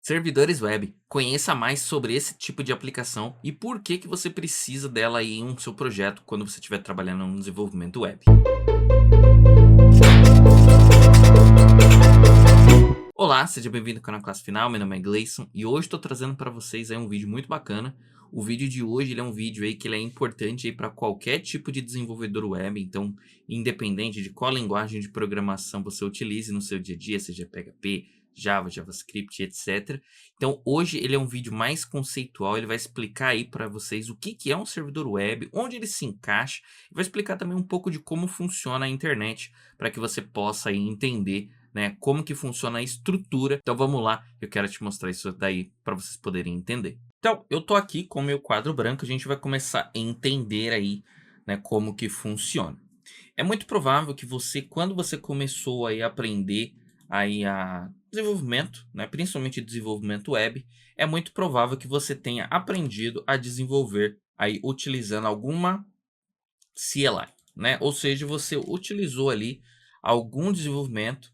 Servidores web. Conheça mais sobre esse tipo de aplicação e por que que você precisa dela aí em um seu projeto quando você estiver trabalhando no desenvolvimento web. Olá, seja bem-vindo ao canal Classe Final, meu nome é Gleison e hoje estou trazendo para vocês aí um vídeo muito bacana. O vídeo de hoje ele é um vídeo aí que ele é importante para qualquer tipo de desenvolvedor web, então independente de qual linguagem de programação você utilize no seu dia a dia, seja PHP, Java, JavaScript, etc. Então hoje ele é um vídeo mais conceitual, ele vai explicar aí para vocês o que é um servidor web, onde ele se encaixa, e vai explicar também um pouco de como funciona a internet para que você possa aí entender, né, como que funciona a estrutura. Então vamos lá, eu quero te mostrar isso daí para vocês poderem entender. Então, eu tô aqui com o meu quadro branco, a gente vai começar a entender aí, né, como que funciona. É muito provável que você, quando você começou aí a aprender aí a desenvolvimento, né, principalmente desenvolvimento web, é muito provável que você tenha aprendido a desenvolver aí utilizando alguma CLI, né? Ou seja, você utilizou ali algum desenvolvimento,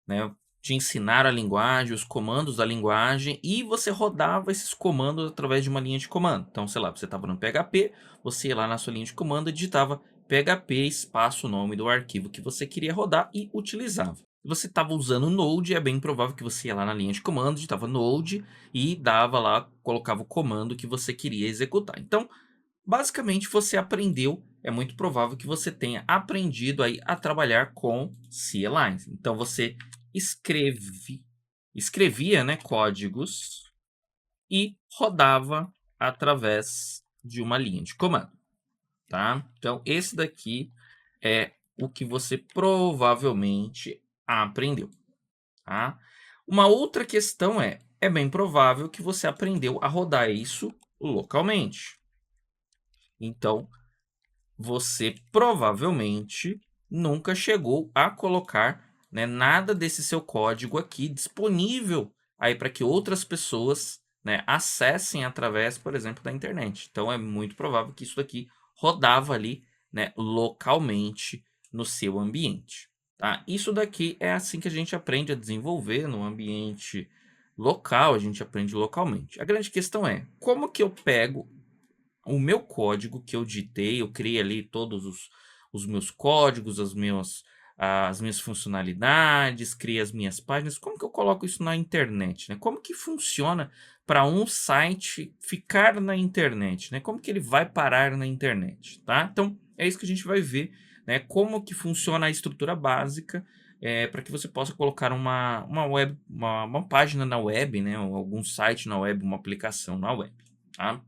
né? Te ensinaram a linguagem, os comandos da linguagem e você rodava esses comandos através de uma linha de comando. Então, sei lá, você estava no PHP, você ia lá na sua linha de comando e digitava PHP espaço o nome do arquivo que você queria rodar e utilizava. Se você estava usando o Node, é bem provável que você ia lá na linha de comando, digitava Node e dava lá, colocava o comando que você queria executar. Então, basicamente, você aprendeu, é muito provável que você tenha aprendido aí a trabalhar com CLIs. Então, você escrevia, né, códigos e rodava através de uma linha de comando, tá? Então, esse daqui é o que você provavelmente aprendeu, tá? Uma outra questão é bem provável que você aprendeu a rodar isso localmente. Então, você provavelmente nunca chegou a colocar, né, nada desse seu código aqui disponível aí para que outras pessoas, né, acessem através, por exemplo, da internet. Então é muito provável que isso daqui rodava ali, né, localmente no seu ambiente. Tá? Isso daqui é assim que a gente aprende a desenvolver no ambiente local, a gente aprende localmente. A grande questão é como que eu pego o meu código que eu digitei, eu criei ali todos os meus códigos, as minhas funcionalidades, criei as minhas páginas. Como que eu coloco isso na internet, né? Como que funciona para um site ficar na internet, né? Como que ele vai parar na internet, tá? Então, é isso que a gente vai ver, né? Como que funciona a estrutura básica, para que você possa colocar uma página na web, né? Ou algum site na web, uma aplicação na web, tá?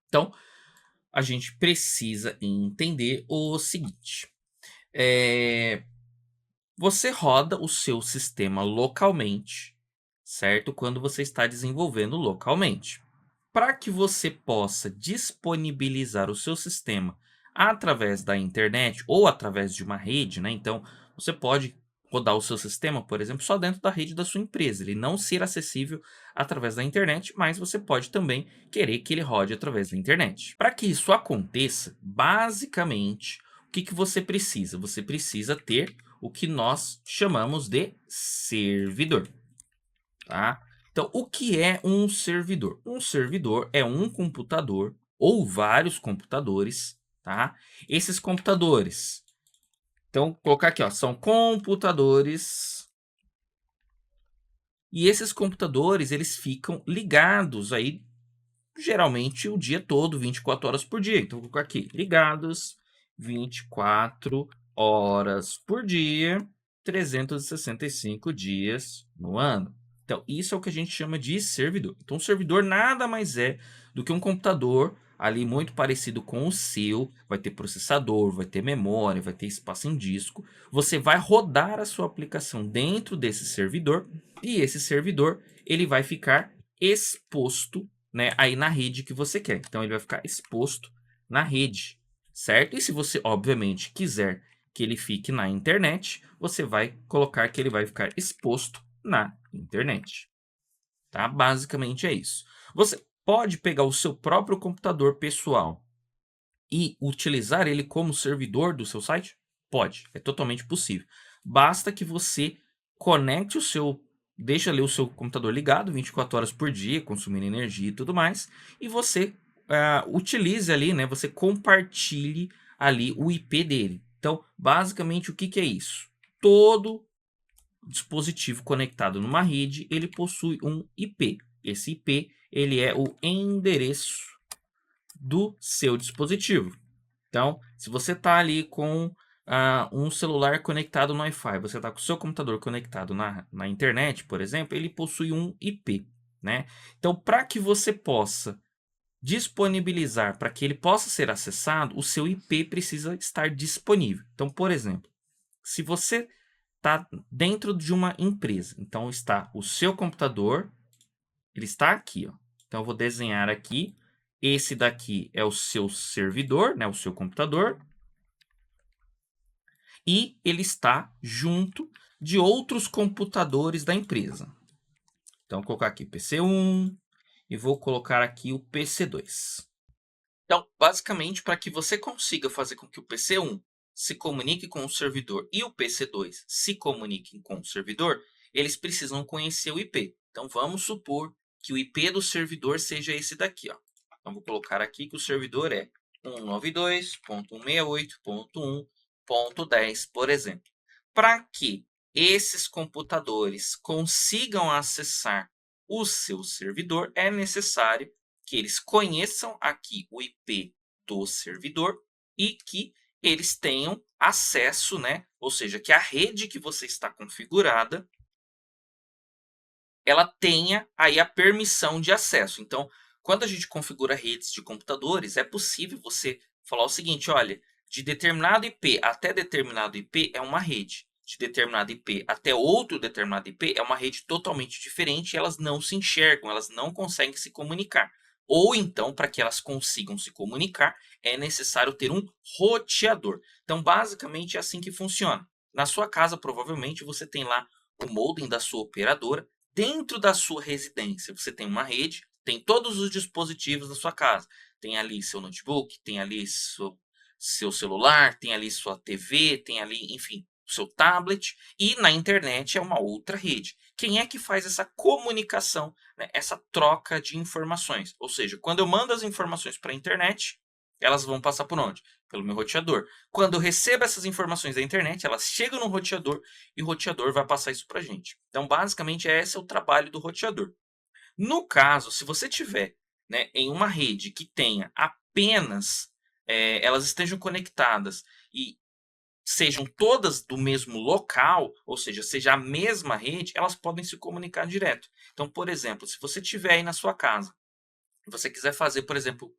Então, a gente precisa entender o seguinte: eh, você roda o seu sistema localmente, certo? Quando você está desenvolvendo localmente. Para que você possa disponibilizar o seu sistema através da internet ou através de uma rede, né? Então, você pode rodar o seu sistema, por exemplo, só dentro da rede da sua empresa, ele não ser acessível através da internet, mas você pode também querer que ele rode através da internet. Para que isso aconteça, basicamente, o que que você precisa? Você precisa ter o que nós chamamos de servidor, tá? Então, o que é um servidor? Um servidor é um computador ou vários computadores, tá? Esses computadores, então, colocar aqui, ó, são computadores e esses computadores, eles ficam ligados aí geralmente o dia todo, 24 horas por dia. Então, vou colocar aqui, ligados 24 horas por dia, 365 dias no ano. Então, isso é o que a gente chama de servidor. Então, um servidor nada mais é do que um computador ali muito parecido com o seu. Vai ter processador, vai ter memória, vai ter espaço em disco. Você vai rodar a sua aplicação dentro desse servidor e esse servidor ele vai ficar exposto, né, aí na rede que você quer. Então ele vai ficar exposto na rede, certo? E se você, obviamente, quiser que ele fique na internet, você vai colocar que ele vai ficar exposto na internet, tá? Basicamente é isso. Você pode pegar o seu próprio computador pessoal e utilizar ele como servidor do seu site? Pode, é totalmente possível. Basta que você conecte o seu deixa ali o seu computador ligado 24 horas por dia, consumindo energia e tudo mais, e você utilize ali, né? Você compartilhe ali o IP dele. Então, basicamente, o que é isso? Todo dispositivo conectado numa rede, ele possui um IP. Esse IP, ele é o endereço do seu dispositivo. Então, se você está ali com um celular conectado no Wi-Fi, você está com o seu computador conectado na internet, por exemplo, ele possui um IP, né? Então, para que você possa disponibilizar, para que ele possa ser acessado, o seu IP precisa estar disponível. Então, por exemplo, se você está dentro de uma empresa, então está o seu computador, ele está aqui, ó. Então, eu vou desenhar aqui. Esse daqui é o seu servidor, né, o seu computador. E ele está junto de outros computadores da empresa. Então, vou colocar aqui PC1 e vou colocar aqui o PC2. Então, basicamente, para que você consiga fazer com que o PC1 se comunique com o servidor e o PC2 se comuniquem com o servidor, eles precisam conhecer o IP. Então, vamos supor que o IP do servidor seja esse daqui, ó. Então, vou colocar aqui que o servidor é 192.168.1.10, por exemplo. Para que esses computadores consigam acessar o seu servidor, é necessário que eles conheçam aqui o IP do servidor e que eles tenham acesso, né? Ou seja, que a rede que você está configurada, ela tenha aí a permissão de acesso. Então, quando a gente configura redes de computadores, é possível você falar o seguinte, olha, de determinado IP até determinado IP é uma rede. De determinado IP até outro determinado IP é uma rede totalmente diferente e elas não se enxergam, elas não conseguem se comunicar. Ou então, para que elas consigam se comunicar, é necessário ter um roteador. Então, basicamente, é assim que funciona. Na sua casa, provavelmente, você tem lá o modem da sua operadora. Dentro da sua residência, você tem uma rede, tem todos os dispositivos da sua casa. Tem ali seu notebook, tem ali seu celular, tem ali sua TV, tem ali, enfim, o seu tablet. E na internet é uma outra rede. Quem é que faz essa comunicação, né, essa troca de informações? Ou seja, quando eu mando as informações para a internet, elas vão passar por onde? Pelo meu roteador. Quando eu recebo essas informações da internet, elas chegam no roteador e o roteador vai passar isso para a gente. Então, basicamente, esse é o trabalho do roteador. No caso, se você tiver, né, em uma rede que tenha apenas, elas estejam conectadas e sejam todas do mesmo local, ou seja a mesma rede, elas podem se comunicar direto. Então, por exemplo, se você tiver aí na sua casa, você quiser fazer, por exemplo,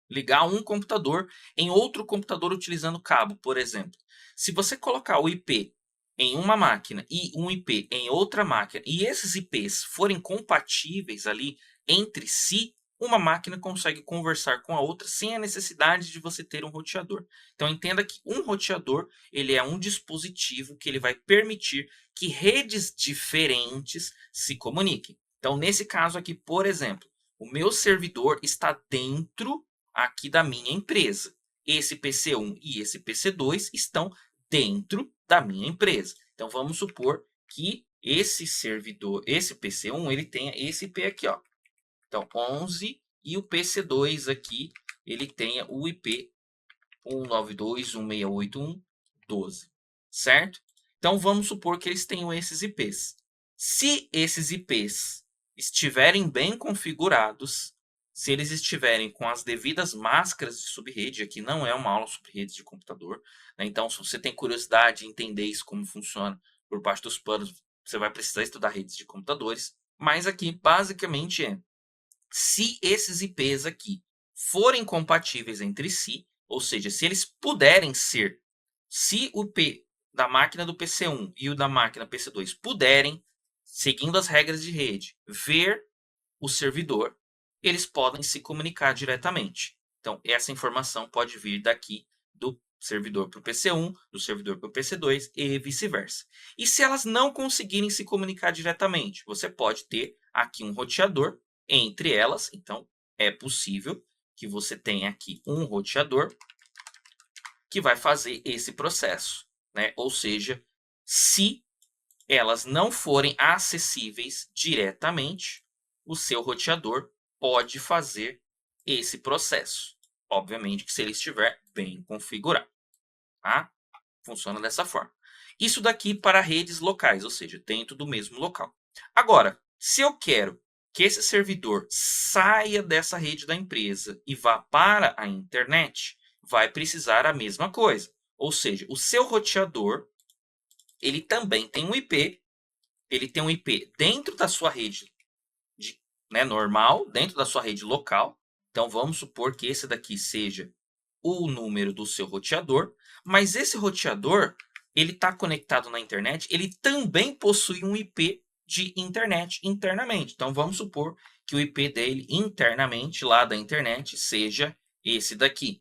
ligar um computador em outro computador utilizando cabo, por exemplo. Se você colocar o IP em uma máquina e um IP em outra máquina, e esses IPs forem compatíveis ali entre si, uma máquina consegue conversar com a outra sem a necessidade de você ter um roteador. Então entenda que um roteador, ele é um dispositivo que ele vai permitir que redes diferentes se comuniquem. Então nesse caso aqui, por exemplo, o meu servidor está dentro aqui da minha empresa. Esse PC1 e esse PC2 estão dentro da minha empresa. Então vamos supor que esse servidor, esse PC1, ele tenha esse IP aqui, ó. Então 11 e o PC2 aqui, ele tenha o IP 192.168.1.12, certo? Então vamos supor que eles tenham esses IPs. Se esses IPs estiverem bem configurados, se eles estiverem com as devidas máscaras de subrede, aqui não é uma aula sobre redes de computador, né? Então se você tem curiosidade em entender isso como funciona por baixo dos panos, você vai precisar estudar redes de computadores. Mas aqui basicamente é, se esses IPs aqui forem compatíveis entre si, ou seja, se eles puderem ser, se o IP da máquina do PC1 e o da máquina PC2 puderem, seguindo as regras de rede, ver o servidor, eles podem se comunicar diretamente. Então, essa informação pode vir daqui do servidor para o PC1, do servidor para o PC2 e vice-versa. E se elas não conseguirem se comunicar diretamente, você pode ter aqui um roteador entre elas. Então, é possível que você tenha aqui um roteador que vai fazer esse processo, né? Ou seja, se elas não forem acessíveis diretamente, o seu roteador pode fazer esse processo. Obviamente que se ele estiver bem configurado, tá? Funciona dessa forma. Isso daqui para redes locais, ou seja, dentro do mesmo local. Agora, se eu quero que esse servidor saia dessa rede da empresa e vá para a internet, vai precisar a mesma coisa. Ou seja, o seu roteador, ele também tem um IP, ele tem um IP dentro da sua rede normal, dentro da sua rede local. Então, vamos supor que esse daqui seja o número do seu roteador, mas esse roteador, ele está conectado na internet, ele também possui um IP de internet internamente. Então, vamos supor que o IP dele internamente, lá da internet, seja esse daqui,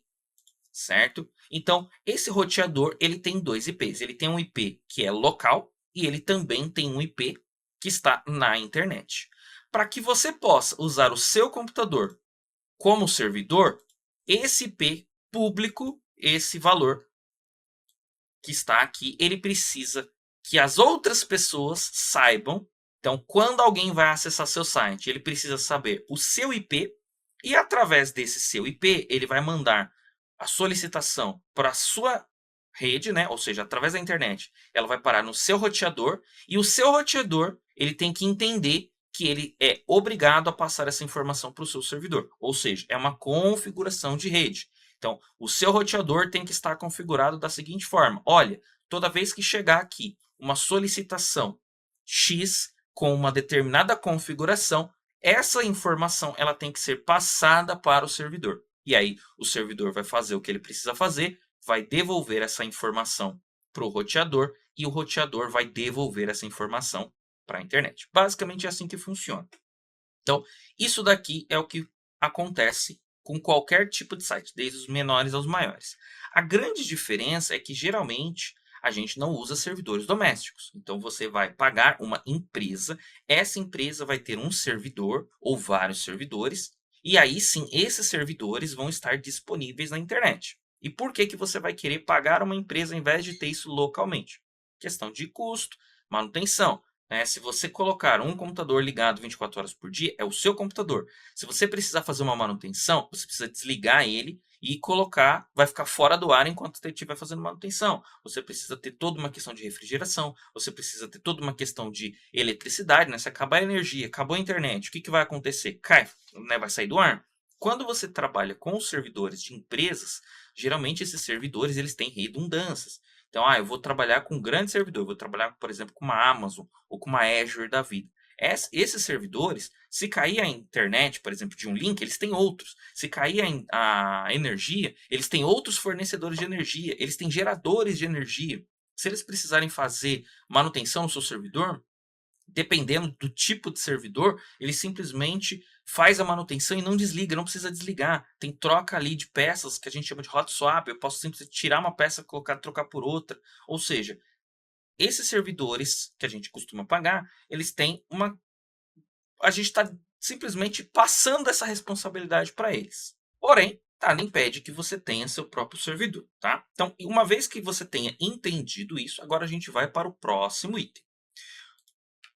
certo? Então, esse roteador, ele tem dois IPs. Ele tem um IP que é local e ele também tem um IP que está na internet. Para que você possa usar o seu computador como servidor, esse IP público, esse valor que está aqui, ele precisa que as outras pessoas saibam. Então, quando alguém vai acessar seu site, ele precisa saber o seu IP e através desse seu IP, ele vai mandar a solicitação para a sua rede, né? Ou seja, através da internet, ela vai parar no seu roteador e o seu roteador, ele tem que entender que ele é obrigado a passar essa informação para o seu servidor. Ou seja, é uma configuração de rede. Então, o seu roteador tem que estar configurado da seguinte forma: olha, toda vez que chegar aqui uma solicitação X com uma determinada configuração, essa informação ela tem que ser passada para o servidor. E aí, o servidor vai fazer o que ele precisa fazer, vai devolver essa informação para o roteador e o roteador vai devolver essa informação para a internet. Basicamente é assim que funciona. Então, isso daqui é o que acontece com qualquer tipo de site, desde os menores aos maiores. A grande diferença é que geralmente a gente não usa servidores domésticos. Então você vai pagar uma empresa, essa empresa vai ter um servidor ou vários servidores, e aí sim esses servidores vão estar disponíveis na internet. E por que que você vai querer pagar uma empresa ao invés de ter isso localmente? Questão de custo, manutenção. Se você colocar um computador ligado 24 horas por dia, é o seu computador. Se você precisar fazer uma manutenção, você precisa desligar ele e colocar, vai ficar fora do ar enquanto você estiver fazendo manutenção. Você precisa ter toda uma questão de refrigeração, você precisa ter toda uma questão de eletricidade, né? Se acabar a energia, acabou a internet, o que vai acontecer? Cai, né? Vai sair do ar. Quando você trabalha com os servidores de empresas, geralmente esses servidores eles têm redundâncias. Então, eu vou trabalhar com um grande servidor, eu vou trabalhar, por exemplo, com uma Amazon ou com uma Azure da vida. Esses servidores, se cair a internet, por exemplo, de um link, eles têm outros. Se cair a energia, eles têm outros fornecedores de energia, eles têm geradores de energia. Se eles precisarem fazer manutenção no seu servidor, dependendo do tipo de servidor, ele simplesmente faz a manutenção e não desliga, não precisa desligar. Tem troca ali de peças que a gente chama de hot swap. Eu posso simplesmente tirar uma peça, trocar por outra. Ou seja, esses servidores que a gente costuma pagar, eles têm uma... A gente está simplesmente passando essa responsabilidade para eles. Porém, nada impede que você tenha seu próprio servidor, tá? Então, uma vez que você tenha entendido isso, agora a gente vai para o próximo item.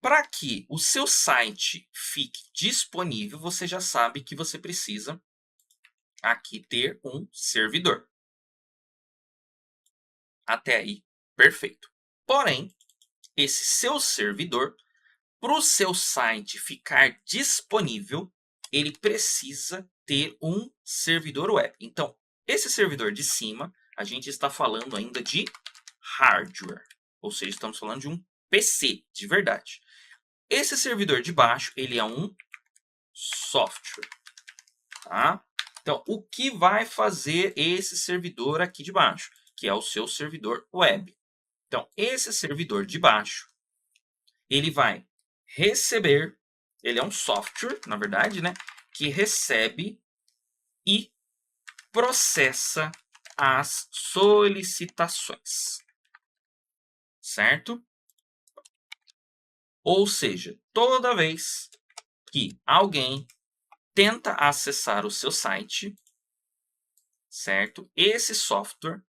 Para que o seu site fique disponível, você já sabe que você precisa aqui ter um servidor. Até aí, perfeito. Porém, esse seu servidor, para o seu site ficar disponível, ele precisa ter um servidor web. Então, esse servidor de cima, a gente está falando ainda de hardware. Ou seja, estamos falando de um PC de verdade. Esse servidor de baixo, ele é um software, tá? Então, o que vai fazer esse servidor aqui de baixo? Que é o seu servidor web. Então, esse servidor de baixo, ele vai receber, ele é um software, na verdade, né? Que recebe e processa as solicitações, certo? Ou seja, toda vez que alguém tenta acessar o seu site, certo? Esse software,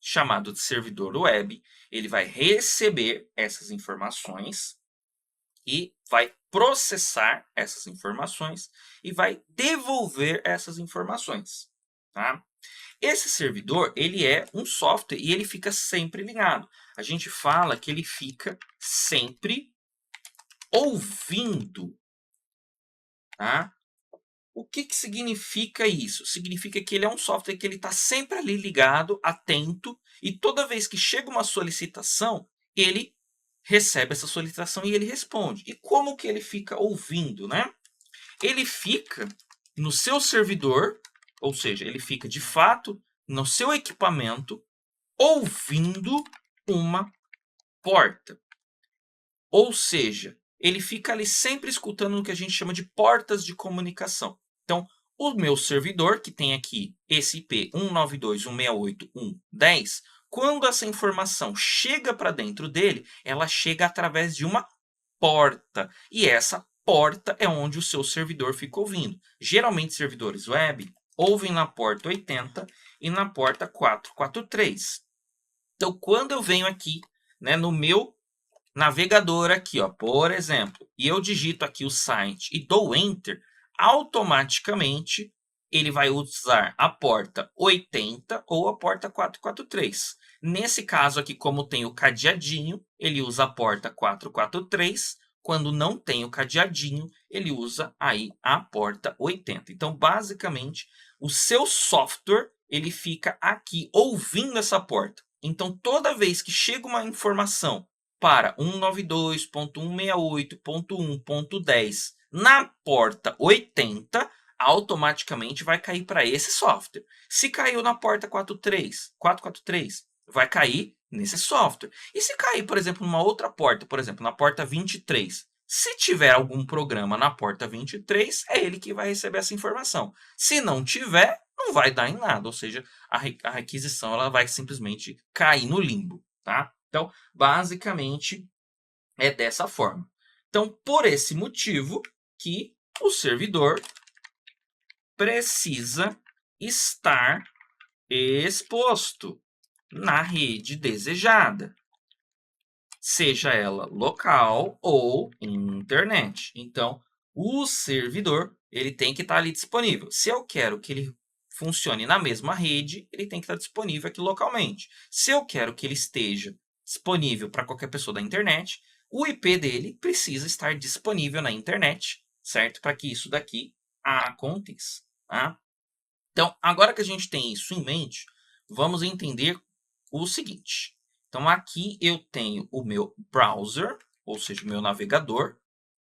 chamado de servidor web, ele vai receber essas informações e vai processar essas informações e vai devolver essas informações, tá? Esse servidor, ele é um software e ele fica sempre ligado. A gente fala que ele fica sempre ouvindo, tá? O que significa isso? Significa que ele é um software que ele está sempre ali ligado, atento, e toda vez que chega uma solicitação, ele recebe essa solicitação e ele responde. E como que ele fica ouvindo, né? Ele fica no seu servidor, ou seja, ele fica de fato no seu equipamento, ouvindo uma porta. Ou seja, ele fica ali sempre escutando o que a gente chama de portas de comunicação. Então, o meu servidor, que tem aqui esse IP 192.168.1.10, quando essa informação chega para dentro dele, ela chega através de uma porta. E essa porta é onde o seu servidor fica ouvindo. Geralmente, servidores web ouvem na porta 80 e na porta 443. Então, quando eu venho aqui, né, no meu navegador aqui, ó, por exemplo, e eu digito aqui o site e dou Enter, automaticamente ele vai usar a porta 80 ou a porta 443. Nesse caso aqui, como tem o cadeadinho, ele usa a porta 443. Quando não tem o cadeadinho, ele usa aí a porta 80. Então, basicamente, o seu software ele fica aqui ouvindo essa porta. Então, toda vez que chega uma informação para 192.168.1.10 na porta 80, automaticamente vai cair para esse software. Se caiu na porta 443, vai cair nesse software. E se cair, por exemplo, numa outra porta, por exemplo, na porta 23, se tiver algum programa na porta 23, é ele que vai receber essa informação. Se não tiver, não vai dar em nada, ou seja, a requisição ela vai simplesmente cair no limbo, tá? Então, basicamente, é dessa forma. Então, por esse motivo que o servidor precisa estar exposto na rede desejada, seja ela local ou internet. Então, o servidor ele tem que estar ali disponível. Se eu quero que ele funcione na mesma rede, ele tem que estar disponível aqui localmente. Se eu quero que ele esteja disponível para qualquer pessoa da internet, o IP dele precisa estar disponível na internet, certo? Para que isso daqui aconteça, tá? Então, agora que a gente tem isso em mente, vamos entender o seguinte. Então, aqui eu tenho o meu browser, ou seja, o meu navegador,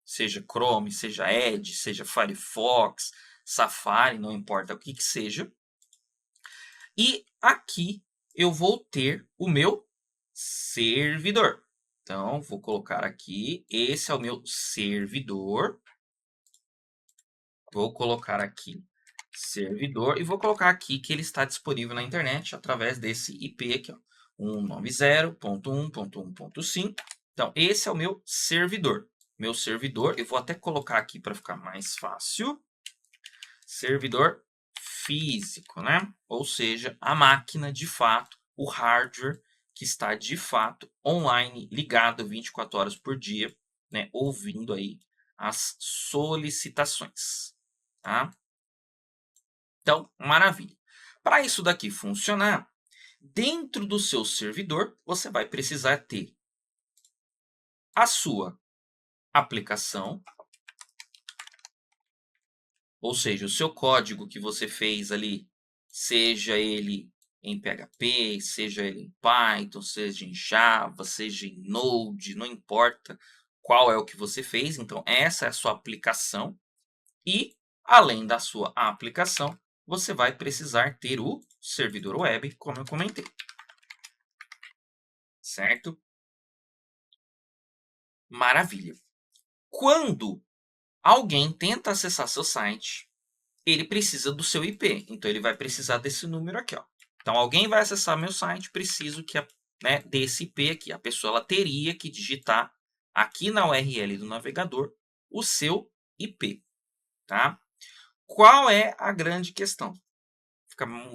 seja Chrome, seja Edge, seja Firefox, Safari, não importa o que seja. E aqui eu vou ter o meu servidor. Então, vou colocar aqui, esse é o meu servidor. Vou colocar aqui servidor e vou colocar aqui que ele está disponível na internet através desse IP aqui, ó, 190.1.1.5. Então, esse é o meu servidor. Meu servidor, eu vou até colocar aqui para ficar mais fácil. Servidor físico, né? Ou seja, a máquina de fato, o hardware que está de fato online, ligado 24 horas por dia, né? Ouvindo aí as solicitações, tá? Então, maravilha. Para isso daqui funcionar, dentro do seu servidor, você vai precisar ter a sua aplicação, ou seja, o seu código que você fez ali, seja ele em PHP, seja ele em Python, seja em Java, seja em Node, não importa qual é o que você fez. Então, essa é a sua aplicação. E, além da sua aplicação, você vai precisar ter o servidor web, como eu comentei. Certo? Maravilha. Quando alguém tenta acessar seu site, ele precisa do seu IP. Então, ele vai precisar desse número aqui, ó. Então, alguém vai acessar meu site, preciso que desse IP aqui. A pessoa ela teria que digitar aqui na URL do navegador o seu IP. Tá? Qual é a grande questão?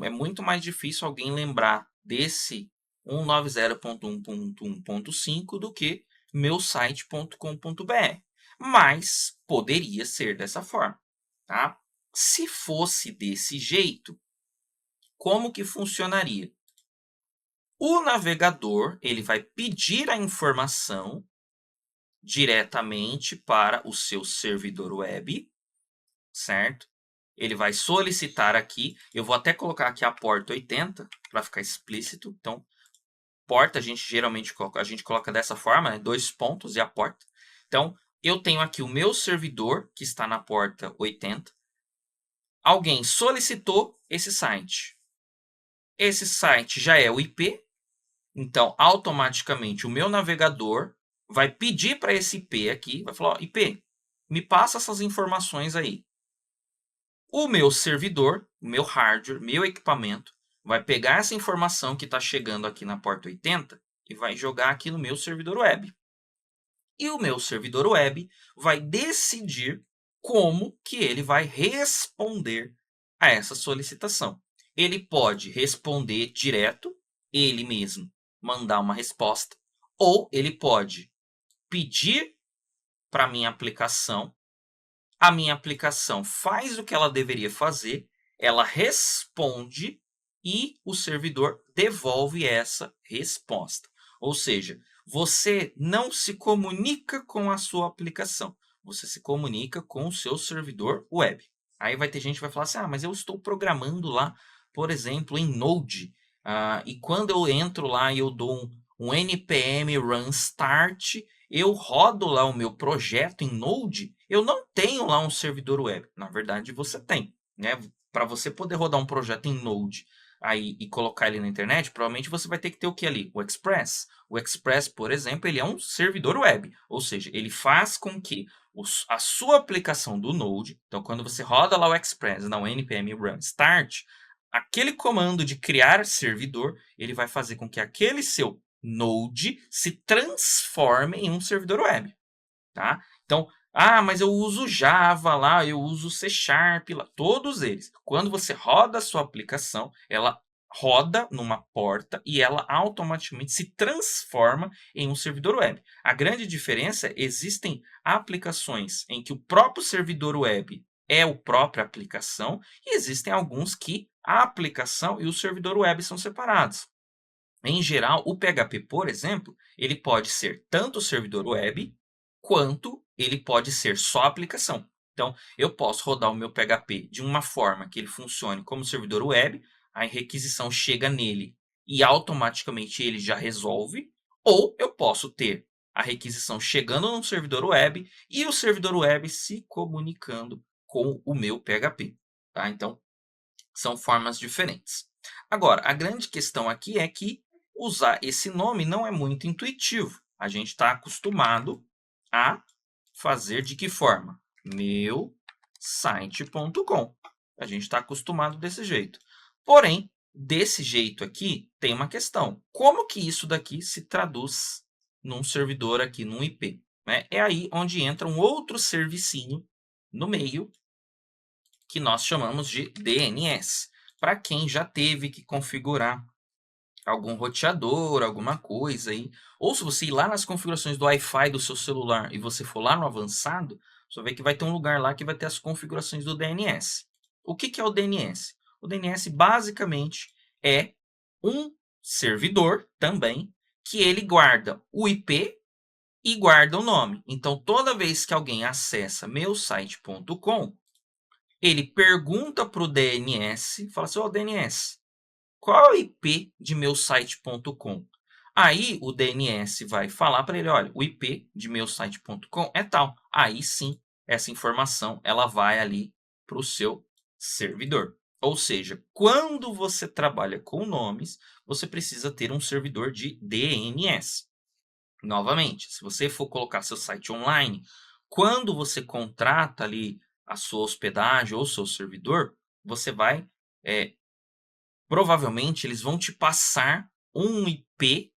É muito mais difícil alguém lembrar desse 190.1.1.5 do que meusite.com.br. Mas poderia ser dessa forma, tá? Se fosse desse jeito, como que funcionaria? O navegador, ele vai pedir a informação diretamente para o seu servidor web, certo? Ele vai solicitar aqui, eu vou até colocar aqui a porta 80 para ficar explícito. Então, porta a gente geralmente coloca dessa forma, né? 2 pontos e a porta. Então, eu tenho aqui o meu servidor que está na porta 80. Alguém solicitou esse site. Esse site já é o IP, então automaticamente o meu navegador vai pedir para esse IP aqui, vai falar, ó, IP, me passa essas informações aí. O meu servidor, o meu hardware, meu equipamento, vai pegar essa informação que está chegando aqui na porta 80 e vai jogar aqui no meu servidor web. E o meu servidor web vai decidir como que ele vai responder a essa solicitação. Ele pode responder direto, ele mesmo mandar uma resposta, ou ele pode pedir para a minha aplicação faz o que ela deveria fazer, ela responde e o servidor devolve essa resposta. Ou seja, você não se comunica com a sua aplicação, você se comunica com o seu servidor web. Aí vai ter gente que vai falar assim, mas eu estou programando lá, por exemplo, em Node, e quando eu entro lá e eu dou um npm run start, eu rodo lá o meu projeto em Node, eu não tenho lá um servidor web. Na verdade, você tem, né? Para você poder rodar um projeto em Node aí e colocar ele na internet, provavelmente você vai ter que ter o que ali? O Express. O Express, por exemplo, ele é um servidor web, ou seja, ele faz com que a sua aplicação do Node, então quando você roda lá o Express, na npm run start, aquele comando de criar servidor, ele vai fazer com que aquele seu Node se transforme em um servidor web, tá? Então, mas eu uso Java lá, eu uso C Sharp lá, todos eles. Quando você roda a sua aplicação, ela roda numa porta e ela automaticamente se transforma em um servidor web. A grande diferença é existem aplicações em que o próprio servidor web é a própria aplicação e existem alguns que a aplicação e o servidor web são separados. Em geral, o PHP, por exemplo, ele pode ser tanto servidor web, quanto ele pode ser só aplicação. Então, eu posso rodar o meu PHP de uma forma que ele funcione como servidor web, a requisição chega nele e automaticamente ele já resolve, ou eu posso ter a requisição chegando no servidor web e o servidor web se comunicando com o meu PHP. Tá? Então, são formas diferentes. Agora, a grande questão aqui é que usar esse nome não é muito intuitivo. A gente está acostumado a fazer de que forma? Meusite.com. A gente está acostumado desse jeito. Porém, desse jeito aqui, tem uma questão. Como que isso daqui se traduz num servidor aqui, num IP? Né? É aí onde entra um outro servicinho no meio, que nós chamamos de DNS. Para quem já teve que configurar algum roteador, alguma coisa aí, ou se você ir lá nas configurações do Wi-Fi do seu celular e você for lá no avançado, você vai ver que vai ter um lugar lá que vai ter as configurações do DNS. O que é o DNS? O DNS basicamente é um servidor também que ele guarda o IP e guarda o nome. Então, toda vez que alguém acessa meusite.com, ele pergunta para o DNS, fala assim, DNS, qual é o IP de meusite.com? Aí o DNS vai falar para ele, olha, o IP de meusite.com é tal. Aí sim, essa informação ela vai ali para o seu servidor. Ou seja, quando você trabalha com nomes, você precisa ter um servidor de DNS. Novamente, se você for colocar seu site online, quando você contrata ali a sua hospedagem ou seu servidor, você vai provavelmente eles vão te passar um IP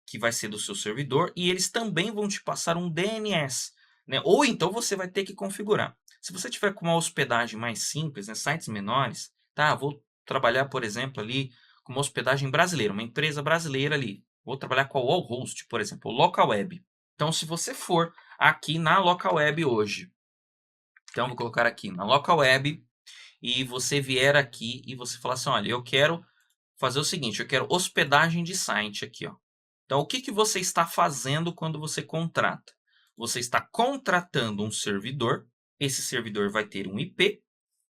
que vai ser do seu servidor e eles também vão te passar um DNS, né? Ou então você vai ter que configurar. Se você tiver com uma hospedagem mais simples, né, sites menores, tá? Vou trabalhar, por exemplo, ali com uma hospedagem brasileira, uma empresa brasileira ali. Vou trabalhar com a Wallhost, por exemplo, local web. Então, se você for aqui na local web hoje, então vou colocar aqui na local web e você vier aqui e você falar assim, olha, eu quero fazer o seguinte, eu quero hospedagem de site aqui, ó. Então, o que que você está fazendo quando você contrata? Você está contratando um servidor, esse servidor vai ter um IP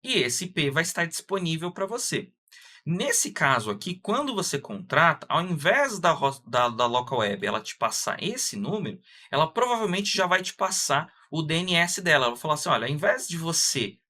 e esse IP vai estar disponível para você. Nesse caso aqui, quando você contrata, ao invés da local web ela te passar esse número, ela provavelmente já vai te passar o DNS dela. Ela vai falar assim, olha, ao invés de você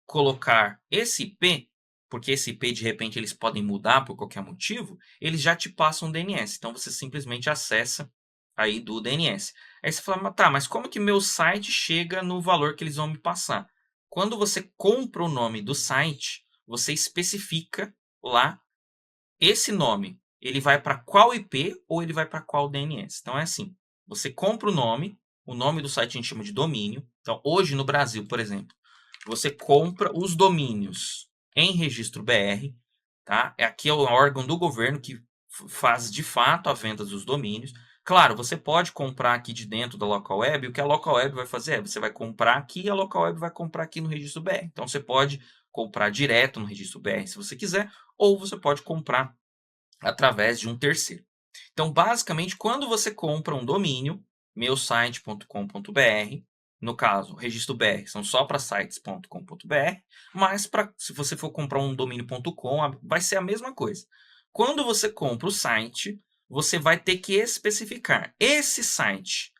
colocar esse IP, porque esse IP de repente eles podem mudar por qualquer motivo, eles já te passam o DNS. Então você simplesmente acessa aí do DNS. Aí você fala, tá, mas como que meu site chega no valor que eles vão me passar? Quando você compra o nome do site, você especifica lá esse nome. Ele vai para qual IP ou ele vai para qual DNS? Então é assim, você compra o nome do site a gente chama de domínio. Então hoje no Brasil, por exemplo, você compra os domínios em registro BR, tá? Aqui é o órgão do governo que faz de fato a venda dos domínios. Claro, você pode comprar aqui de dentro da local web. O que a local web vai fazer é você vai comprar aqui e a local web vai comprar aqui no registro BR. Então você pode comprar direto no registro BR se você quiser, ou você pode comprar através de um terceiro. Então, basicamente, quando você compra um domínio, meusite.com.br, no caso, registro BR são só para sites.com.br, mas se você for comprar um domínio.com, vai ser a mesma coisa. Quando você compra o site, você vai ter que especificar esse site,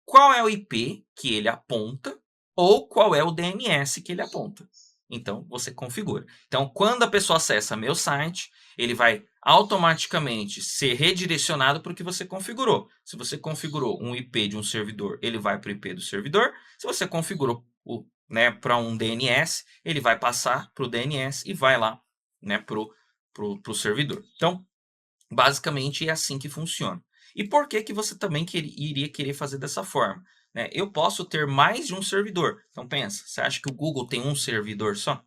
qual é o IP que ele aponta ou qual é o DNS que ele aponta. Então, você configura. Então, quando a pessoa acessa meu site, ele vai automaticamente ser redirecionado para o que você configurou. Se você configurou um IP de um servidor, ele vai para o IP do servidor. Se você configurou para um DNS, ele vai passar para o DNS e vai lá para o servidor. Então, basicamente é assim que funciona. E por que que você também iria querer fazer dessa forma? Eu posso ter mais de um servidor. Então pensa, você acha que o Google tem um servidor só?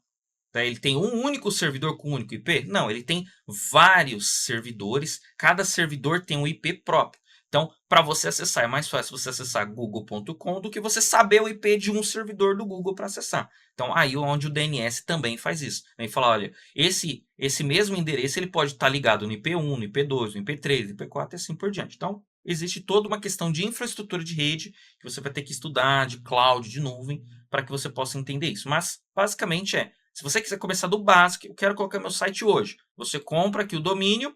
Ele tem um único servidor com um único IP? Não, ele tem vários servidores. Cada servidor tem um IP próprio. Então, para você acessar, é mais fácil você acessar google.com do que você saber o IP de um servidor do Google para acessar. Então, aí onde o DNS também faz isso. Ele fala, olha, esse mesmo endereço ele pode estar ligado no IP1, no IP2, no IP3, no IP4 e assim por diante. Então, existe toda uma questão de infraestrutura de rede que você vai ter que estudar, de cloud, de nuvem, para que você possa entender isso. Mas, basicamente se você quiser começar do básico, eu quero colocar meu site hoje. Você compra aqui o domínio,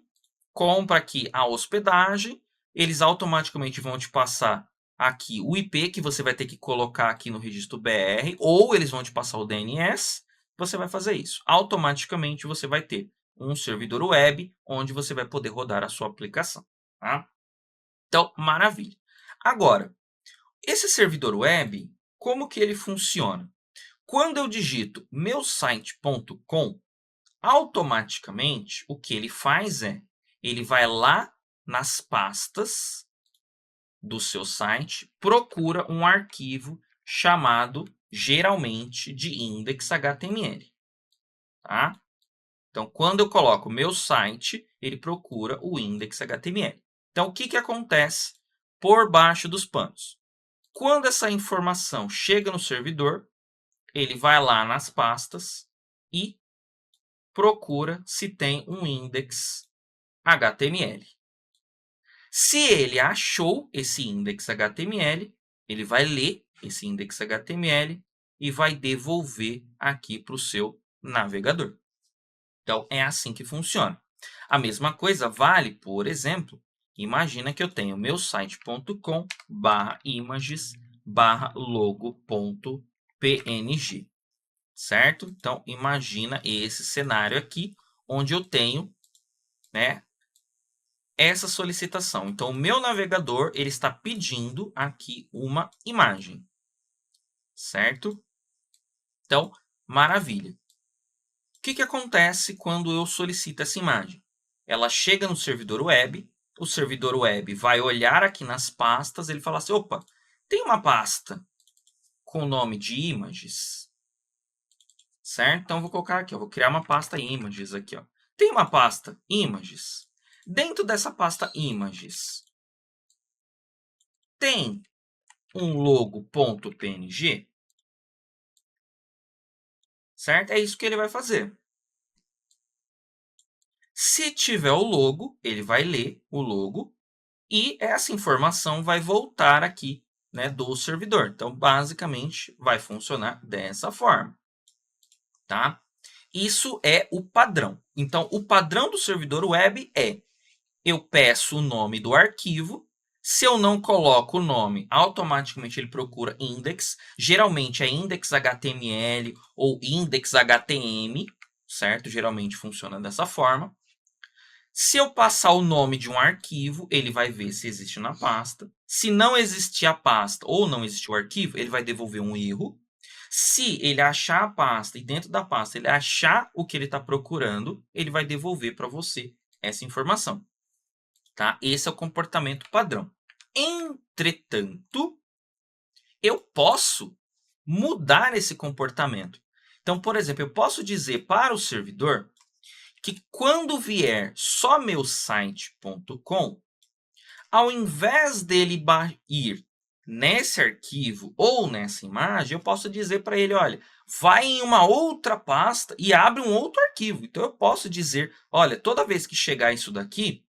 compra aqui a hospedagem, eles automaticamente vão te passar aqui o IP que você vai ter que colocar aqui no registro BR, ou eles vão te passar o DNS, você vai fazer isso. Automaticamente você vai ter um servidor web onde você vai poder rodar a sua aplicação. Tá? Então, maravilha. Agora, esse servidor web, como que ele funciona? Quando eu digito meusite.com, automaticamente o que ele faz ele vai lá nas pastas do seu site, procura um arquivo chamado geralmente de index.html. Tá? Então, quando eu coloco meu site, ele procura o index.html. Então, o que, que acontece por baixo dos panos? Quando essa informação chega no servidor, ele vai lá nas pastas e procura se tem um index HTML. Se ele achou esse index HTML, ele vai ler esse index HTML e vai devolver aqui para o seu navegador. Então, é assim que funciona. A mesma coisa vale, por exemplo, imagina que eu tenho meu site.com/images/logo.png. Certo? Então, imagina esse cenário aqui, onde eu tenho essa solicitação. Então, o meu navegador ele está pedindo aqui uma imagem. Certo? Então, maravilha. O que acontece quando eu solicito essa imagem? Ela chega no servidor web, o servidor web vai olhar aqui nas pastas, ele fala assim, opa, tem uma pasta com o nome de images, certo? Então, eu vou colocar aqui, eu vou criar uma pasta images aqui, ó. tem uma pasta images. Dentro dessa pasta images, tem um logo.png, certo? É isso que ele vai fazer. Se tiver o logo, ele vai ler o logo e essa informação vai voltar aqui, né, do servidor. Então, basicamente, vai funcionar dessa forma, tá? Isso é o padrão. Então, o padrão do servidor web é: eu peço o nome do arquivo. Se eu não coloco o nome, automaticamente ele procura index. Geralmente é index.html ou index.htm, certo? Geralmente funciona dessa forma. Se eu passar o nome de um arquivo, ele vai ver se existe na pasta. Se não existir a pasta ou não existir o arquivo, ele vai devolver um erro. Se ele achar a pasta e dentro da pasta ele achar o que ele está procurando, ele vai devolver para você essa informação. Tá? Esse é o comportamento padrão. Entretanto, eu posso mudar esse comportamento. Então, por exemplo, eu posso dizer para o servidor que quando vier só meusite.com, ao invés dele ir nesse arquivo ou nessa imagem, eu posso dizer para ele, olha, vai em uma outra pasta e abre um outro arquivo. Então, eu posso dizer, olha, toda vez que chegar isso daqui,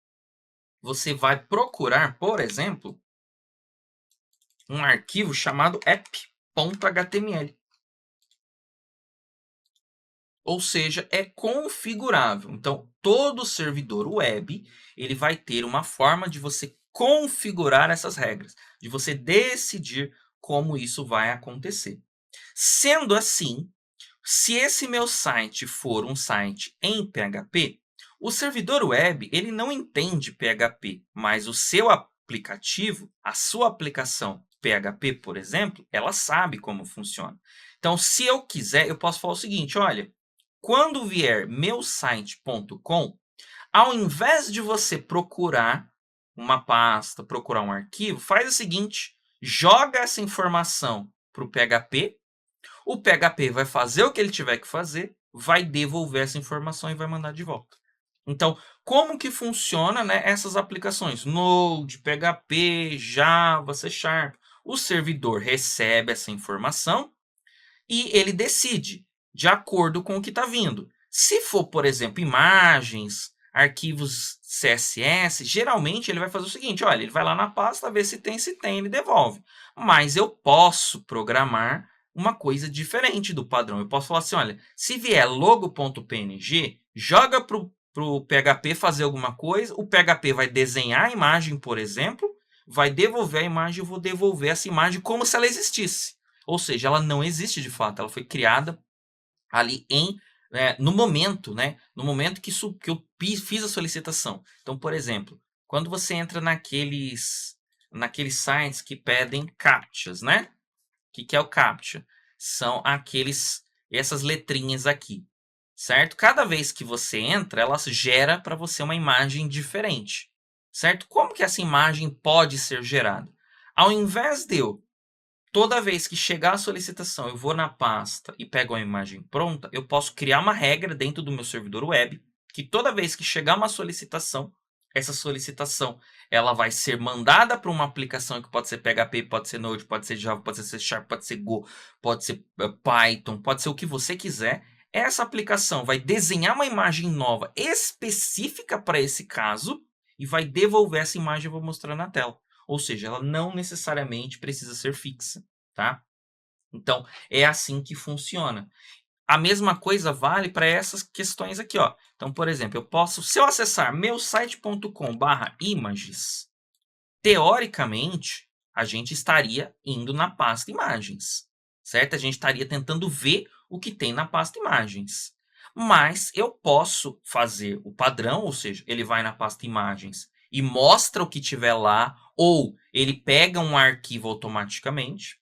você vai procurar, por exemplo, um arquivo chamado app.html. Ou seja, é configurável. Então, todo servidor web, ele vai ter uma forma de você configurar essas regras, de você decidir como isso vai acontecer. Sendo assim, se esse meu site for um site em PHP, o servidor web ele não entende PHP, mas o seu aplicativo, a sua aplicação PHP, por exemplo, ela sabe como funciona. Então, se eu quiser, eu posso falar o seguinte, olha, quando vier meusite.com, ao invés de você procurar uma pasta, procurar um arquivo, faz o seguinte, joga essa informação para o PHP, o PHP vai fazer o que ele tiver que fazer, vai devolver essa informação e vai mandar de volta. Então, como que funciona, né, essas aplicações? Node, PHP, Java, C Sharp. O servidor recebe essa informação e ele decide de acordo com o que está vindo. Se for, por exemplo, imagens, arquivos CSS, geralmente ele vai fazer o seguinte, olha, ele vai lá na pasta, ver se tem, ele devolve. Mas eu posso programar uma coisa diferente do padrão. Eu posso falar assim, olha, se vier logo.png, joga para o PHP fazer alguma coisa, o PHP vai desenhar a imagem, por exemplo, vai devolver a imagem, eu vou devolver essa imagem como se ela existisse. Ou seja, ela não existe de fato, ela foi criada ali no momento, né? No momento que eu fiz a solicitação. Então, por exemplo, quando você entra naqueles sites que pedem captchas, né? O que é o captcha? São essas letrinhas aqui, certo? Cada vez que você entra, ela gera para você uma imagem diferente, certo? Como que essa imagem pode ser gerada? Ao invés de eu toda vez que chegar a solicitação, eu vou na pasta e pego a imagem pronta, eu posso criar uma regra dentro do meu servidor web, que toda vez que chegar uma solicitação, essa solicitação ela vai ser mandada para uma aplicação que pode ser PHP, pode ser Node, pode ser Java, pode ser C Sharp, pode ser Go, pode ser Python, pode ser o que você quiser. Essa aplicação vai desenhar uma imagem nova específica para esse caso e vai devolver essa imagem que eu vou mostrar na tela. Ou seja, ela não necessariamente precisa ser fixa, tá? Então, é assim que funciona. A mesma coisa vale para essas questões aqui, ó. Então, por exemplo, se eu acessar meusite.com/images, teoricamente, a gente estaria indo na pasta imagens, certo? A gente estaria tentando ver o que tem na pasta imagens. Mas eu posso fazer o padrão, ou seja, ele vai na pasta imagens e mostra o que tiver lá, ou ele pega um arquivo automaticamente,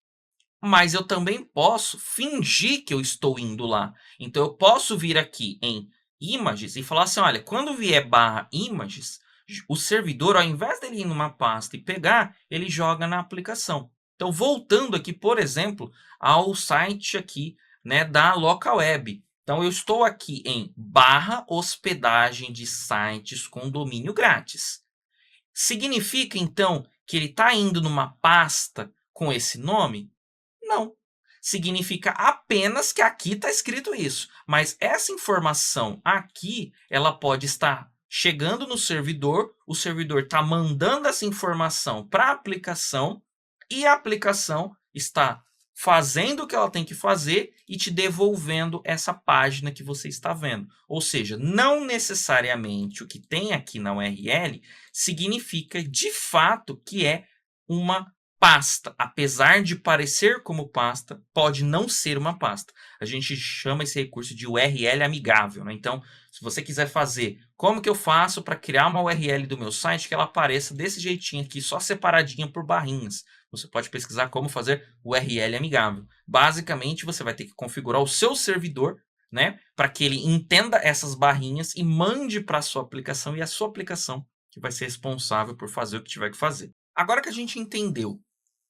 mas eu também posso fingir que eu estou indo lá. Então, eu posso vir aqui em images e falar assim, olha, quando vier /images, o servidor, ao invés dele ir numa pasta e pegar, ele joga na aplicação. Então, voltando aqui, por exemplo, ao site aqui, né, da local web. Então, eu estou aqui em barra hospedagem de sites com domínio grátis. Significa, então, que ele está indo numa pasta com esse nome? Não. Significa apenas que aqui está escrito isso. Mas essa informação aqui, ela pode estar chegando no servidor, o servidor está mandando essa informação para a aplicação e a aplicação está fazendo o que ela tem que fazer e te devolvendo essa página que você está vendo. Ou seja, não necessariamente o que tem aqui na URL significa de fato que é uma pasta. Apesar de parecer como pasta, pode não ser uma pasta. A gente chama esse recurso de URL amigável, né? Então, se você quiser fazer, como que eu faço para criar uma URL do meu site que ela apareça desse jeitinho aqui, só separadinha por barrinhas? Você pode pesquisar como fazer URL amigável. Basicamente, você vai ter que configurar o seu servidor, né, para que ele entenda essas barrinhas e mande para a sua aplicação, e a sua aplicação que vai ser responsável por fazer o que tiver que fazer. Agora que a gente entendeu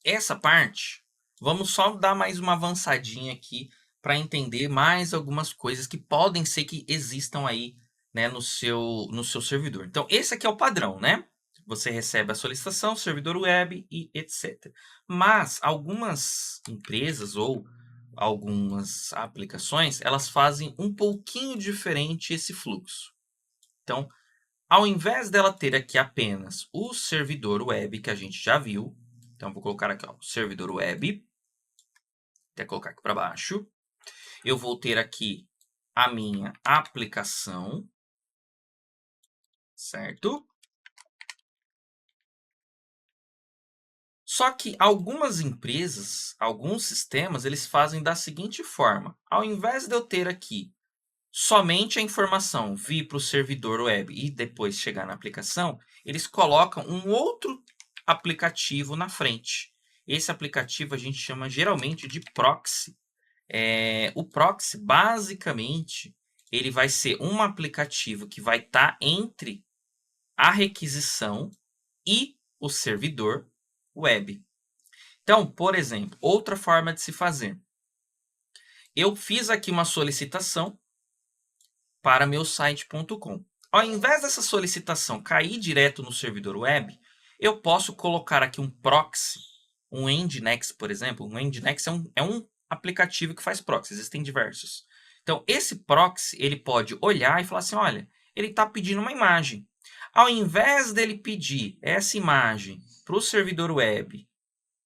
essa parte, vamos só dar mais uma avançadinha aqui para entender mais algumas coisas que podem ser que existam aí, né, no seu servidor. Então, esse aqui é o padrão, né? Você recebe a solicitação, servidor web e etc. Mas algumas empresas ou algumas aplicações, elas fazem um pouquinho diferente esse fluxo. Então, ao invés dela ter aqui apenas o servidor web que a gente já viu, então vou colocar aqui, ó, servidor web, até colocar aqui para baixo, eu vou ter aqui a minha aplicação, certo? Só que algumas empresas, alguns sistemas, eles fazem da seguinte forma. Ao invés de eu ter aqui somente a informação vir para o servidor web e depois chegar na aplicação, eles colocam um outro aplicativo na frente. Esse aplicativo a gente chama geralmente de proxy. O proxy, basicamente, ele vai ser um aplicativo que vai estar entre a requisição e o servidor web. Então, por exemplo, outra forma de se fazer. Eu fiz aqui uma solicitação para meusite.com. Ao invés dessa solicitação cair direto no servidor web, eu posso colocar aqui um proxy, um Nginx, por exemplo. Um Nginx é um aplicativo que faz proxy, existem diversos. Então, esse proxy, ele pode olhar e falar assim, olha, ele está pedindo uma imagem. Ao invés dele pedir essa imagem para o servidor web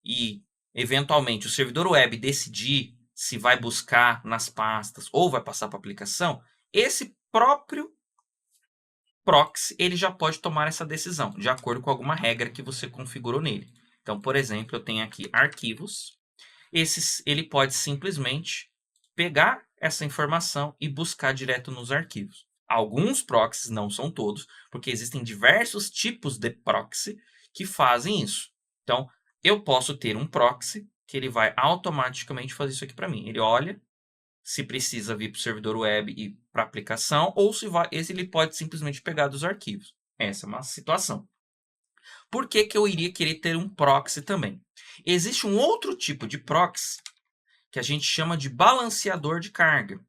e, eventualmente, o servidor web decidir se vai buscar nas pastas ou vai passar para a aplicação, esse próprio proxy ele já pode tomar essa decisão, de acordo com alguma regra que você configurou nele. Então, por exemplo, eu tenho aqui arquivos. Ele pode simplesmente pegar essa informação e buscar direto nos arquivos. Alguns proxies, não são todos, porque existem diversos tipos de proxy que fazem isso. Então, eu posso ter um proxy que ele vai automaticamente fazer isso aqui para mim. Ele olha se precisa vir para o servidor web e para a aplicação, ou se ele pode simplesmente pegar dos arquivos. Essa é uma situação. Por que eu iria querer ter um proxy também? Existe um outro tipo de proxy que a gente chama de balanceador de carga.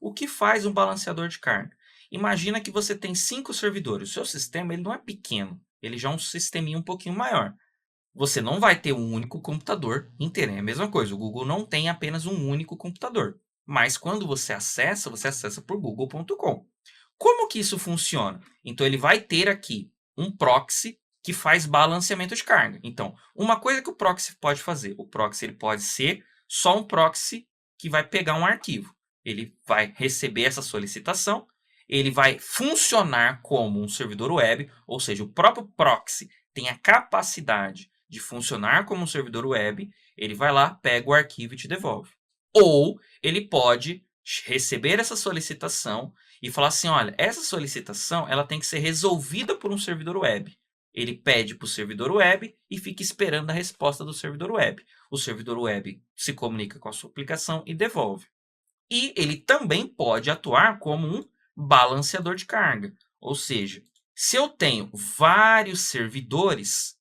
O que faz um balanceador de carga? Imagina que você tem 5 servidores. O seu sistema ele não é pequeno, ele já é um sisteminha um pouquinho maior. Você não vai ter um único computador inteiro. É a mesma coisa, o Google não tem apenas um único computador. Mas quando você acessa por google.com. Como que isso funciona? Então, ele vai ter aqui um proxy que faz balanceamento de carga. Então, uma coisa que o proxy pode fazer, o proxy ele pode ser só um proxy que vai pegar um arquivo. Ele vai receber essa solicitação, ele vai funcionar como um servidor web, ou seja, o próprio proxy tem a capacidade de funcionar como um servidor web, ele vai lá, pega o arquivo e te devolve. Ou ele pode receber essa solicitação e falar assim, olha, essa solicitação ela tem que ser resolvida por um servidor web. Ele pede para o servidor web e fica esperando a resposta do servidor web. O servidor web se comunica com a sua aplicação e devolve. E ele também pode atuar como um balanceador de carga. Ou seja, se eu tenho vários servidores,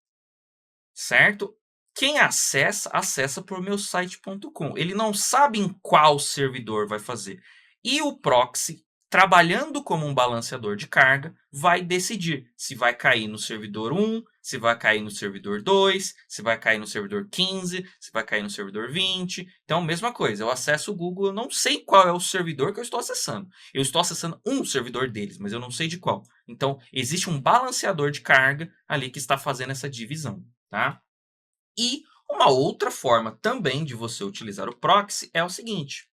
certo? Quem acessa por meusite.com. Ele não sabe em qual servidor vai fazer. E o proxy, trabalhando como um balanceador de carga, vai decidir se vai cair no servidor 1, se vai cair no servidor 2, se vai cair no servidor 15, se vai cair no servidor 20. Então, mesma coisa, eu acesso o Google, eu não sei qual é o servidor que eu estou acessando. Eu estou acessando um servidor deles, mas eu não sei de qual. Então, existe um balanceador de carga ali que está fazendo essa divisão, tá? E uma outra forma também de você utilizar o proxy é o seguinte.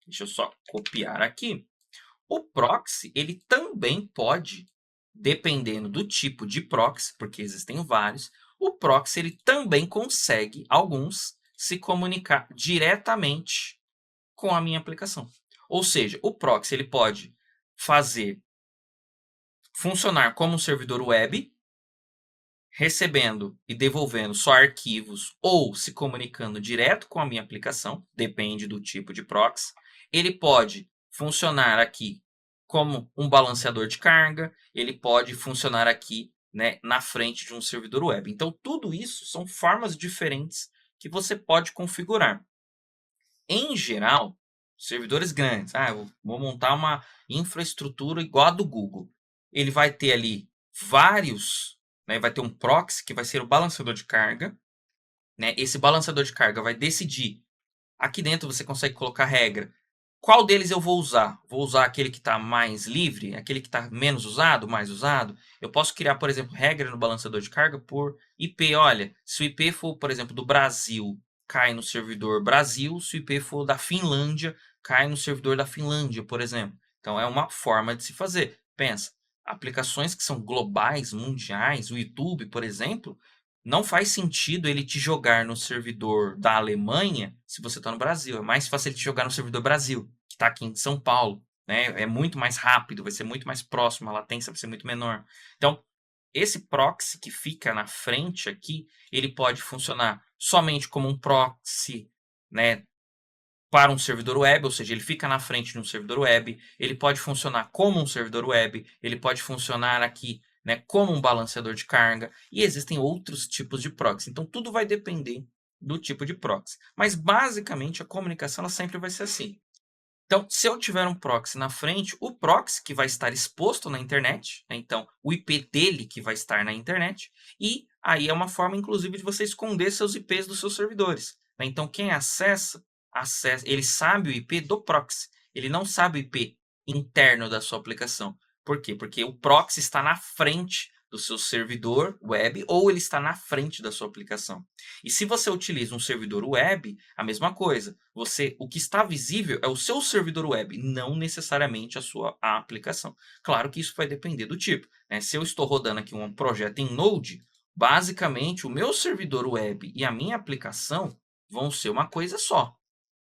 Deixa eu só copiar aqui. O proxy, ele também pode, dependendo do tipo de proxy, porque existem vários, o proxy ele também consegue, alguns, se comunicar diretamente com a minha aplicação. Ou seja, o proxy ele pode fazer funcionar como um servidor web, recebendo e devolvendo só arquivos ou se comunicando direto com a minha aplicação, depende do tipo de proxy. Ele pode funcionar aqui como um balanceador de carga, ele pode funcionar aqui, né, na frente de um servidor web. Então, tudo isso são formas diferentes que você pode configurar. Em geral, servidores grandes, eu vou montar uma infraestrutura igual a do Google. Ele vai ter ali vários, né, vai ter um proxy que vai ser o balanceador de carga, né? Esse balanceador de carga vai decidir. Aqui dentro você consegue colocar regra. Qual deles eu vou usar? Vou usar aquele que está mais livre, aquele que está menos usado, mais usado? Eu posso criar, por exemplo, regra no balanceador de carga por IP. Olha, se o IP for, por exemplo, do Brasil, cai no servidor Brasil. Se o IP for da Finlândia, cai no servidor da Finlândia, por exemplo. Então, é uma forma de se fazer. Pensa, aplicações que são globais, mundiais, o YouTube, por exemplo, não faz sentido ele te jogar no servidor da Alemanha se você está no Brasil. É mais fácil ele te jogar no servidor Brasil, que está aqui em São Paulo. Né? É muito mais rápido, vai ser muito mais próximo, a latência vai ser muito menor. Então, esse proxy que fica na frente aqui, ele pode funcionar somente como um proxy, né, para um servidor web, ou seja, ele fica na frente de um servidor web, ele pode funcionar como um servidor web, ele pode funcionar aqui, né, como um balanceador de carga, e existem outros tipos de proxy. Então, tudo vai depender do tipo de proxy. Mas, basicamente, a comunicação ela sempre vai ser assim. Então, se eu tiver um proxy na frente, o proxy que vai estar exposto na internet, né, então, o IP dele que vai estar na internet, e aí é uma forma, inclusive, de você esconder seus IPs dos seus servidores. Né? Então, quem acessa, ele sabe o IP do proxy, ele não sabe o IP interno da sua aplicação. Por quê? Porque o proxy está na frente do seu servidor web ou ele está na frente da sua aplicação. E se você utiliza um servidor web, a mesma coisa. O que está visível é o seu servidor web, não necessariamente a sua aplicação. Claro que isso vai depender do tipo. Né? Se eu estou rodando aqui um projeto em Node, basicamente o meu servidor web e a minha aplicação vão ser uma coisa só.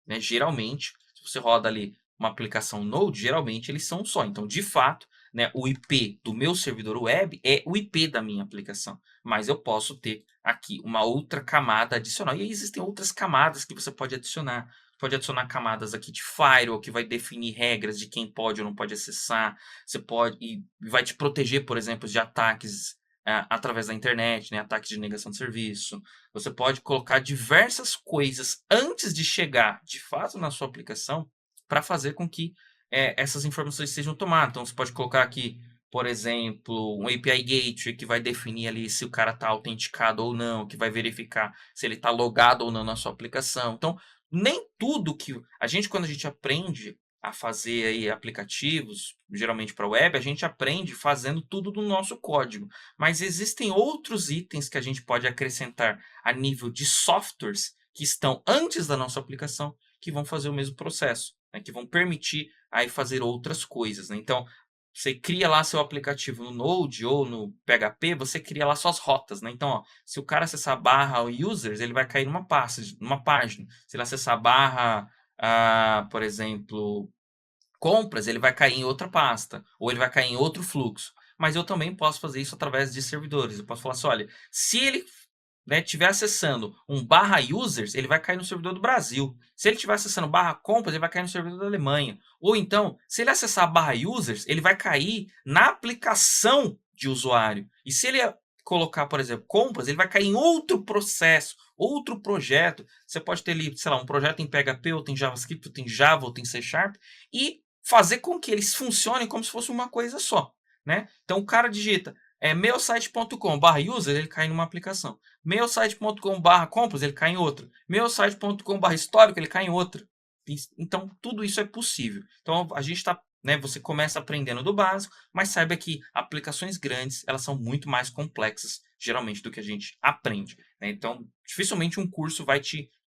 Né? Geralmente, se você roda ali uma aplicação Node, geralmente eles são só. Então, de fato, né, o IP do meu servidor web é o IP da minha aplicação. Mas eu posso ter aqui uma outra camada adicional. E aí existem outras camadas que você pode adicionar. Pode adicionar camadas aqui de firewall, que vai definir regras de quem pode ou não pode acessar. Você pode e vai te proteger, por exemplo, de ataques através da internet, né, ataques de negação de serviço. Você pode colocar diversas coisas antes de chegar, de fato, na sua aplicação, para fazer com que essas informações sejam tomadas. Então, você pode colocar aqui, por exemplo, um API Gateway que vai definir ali se o cara está autenticado ou não, que vai verificar se ele está logado ou não na sua aplicação. Então, nem tudo que quando a gente aprende a fazer aí aplicativos, geralmente para web, a gente aprende fazendo tudo do nosso código. Mas existem outros itens que a gente pode acrescentar a nível de softwares que estão antes da nossa aplicação, que vão fazer o mesmo processo, né? Que vão permitir aí fazer outras coisas. Né? Então, você cria lá seu aplicativo no Node ou no PHP, você cria lá suas rotas. Né? Então, ó, se o cara acessar barra users, ele vai cair numa página. Se ele acessar barra, por exemplo, compras, ele vai cair em outra pasta, ou ele vai cair em outro fluxo. Mas eu também posso fazer isso através de servidores. Eu posso falar assim, olha, se ele estiver acessando um barra users, ele vai cair no servidor do Brasil. Se ele estiver acessando barra compras, ele vai cair no servidor da Alemanha. Ou então, se ele acessar barra users, ele vai cair na aplicação de usuário. E se ele colocar, por exemplo, compras, ele vai cair em outro processo, outro projeto. Você pode ter ali, sei lá, um projeto em PHP, ou tem JavaScript, ou tem Java, ou tem C Sharp. E fazer com que eles funcionem como se fosse uma coisa só, né? Então o cara digita meusite.com/user, ele cai numa aplicação. Meusite.com/compras, ele cai em outra. Meusite.com/histórico, ele cai em outra. Então tudo isso é possível. Então a gente está, né, você começa aprendendo do básico, mas saiba que aplicações grandes, elas são muito mais complexas, geralmente, do que a gente aprende, né? Então, dificilmente um curso vai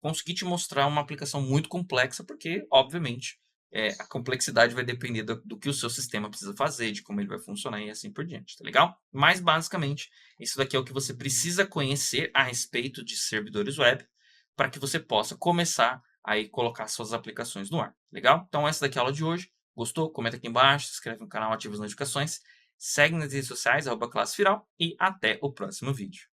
conseguir te mostrar uma aplicação muito complexa, porque, obviamente, a complexidade vai depender do que o seu sistema precisa fazer, de como ele vai funcionar e assim por diante, tá legal? Mas, basicamente, isso daqui é o que você precisa conhecer a respeito de servidores web para que você possa começar aí colocar suas aplicações no ar, legal? Então, essa daqui é a aula de hoje. Gostou? Comenta aqui embaixo, se inscreve no canal, ativa as notificações, segue nas redes sociais, @classefiral e até o próximo vídeo.